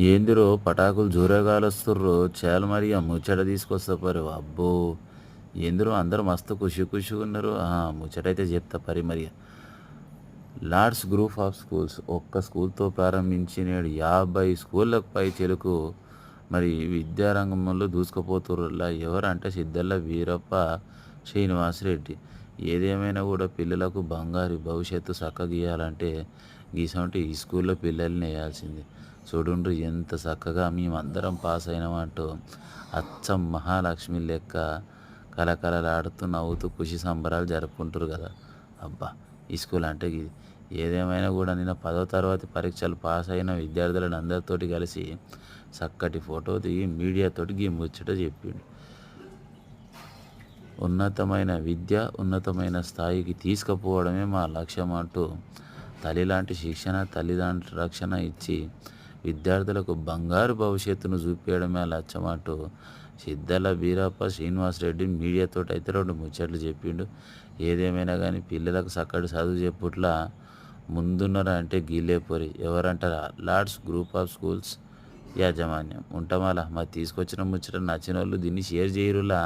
ఏందిరో పటాకులు జోరుగా కాలుస్తుర్రు. చాలు మరి ఆ ముచ్చట తీసుకొస్తా పరి. అబ్బో! ఏందిరో అందరూ మస్తు ఖుషిగున్నారు. ముచ్చటైతే చెప్తా పరి మరి. లార్డ్స్ గ్రూప్ ఆఫ్ స్కూల్స్ ఒక్క స్కూల్‌తో ప్రారంభించి నేడు 50 స్కూళ్ళకు పైచిలుకు మరి విద్యారంగంలో దూసుకుపోతుర్రులా. ఎవరంటే సిద్దెల్ల వీరప్ప, శ్రీనివాసరెడ్డి. ఏదేమైనా కూడా పిల్లలకు బంగారు భవిష్యత్తు సక్కగియ్యాలంటే గిసొంటి ఈ స్కూల్‌లో పిల్లల్ని ఎయాల్సిందే. చూడుండ్రి ఎంత చక్కగా మేమందరం పాస్ అయినామంటూ అచ్చం మహాలక్ష్మి లెక్క కళకళలాడుతూ నవ్వుతూ ఖుషి సంబరాలు జరుపుకుంటుర్రు కదా! అబ్బా! ఈ స్కూల్ అంటే గిది. ఏదేమైనా కూడా నిన్న 10వ తరగతి పరీక్షలు పాస్ అయిన విద్యార్థులను అందరితోటి కలిసి చక్కటి ఫోటో దిగి మీడియాతోటి గీ ముచ్చట చెప్పిండు. ఉన్నతమైన విద్య ఉన్నతమైన స్థాయికి తీసుకుపోవడమే మా లక్ష్యం అంటూ తల్లిలాంటి శిక్షణ, తల్లిదండ్రుల రక్షణ ఇచ్చి విద్యార్థులకు బంగారు భవిష్యత్తును చూపించడమే లక్ష్యం అంటూ సిద్దల వీరప్ప శ్రీనివాసరెడ్డి మీడియాతోటి అయితే 2 ముచ్చట్లు చెప్పిండు. ఏదేమైనా కానీ పిల్లలకు చక్కటి చదువు చెప్పుట్లా ముందున్నారంటే గీలే పోరి. ఎవరంటారా? లార్డ్స్ గ్రూప్ ఆఫ్ స్కూల్స్ యాజమాన్యం. ఉంటామాలా మరి తీసుకొచ్చిన ముచ్చట నచ్చినోళ్ళు దీన్ని షేర్ చేయరులా.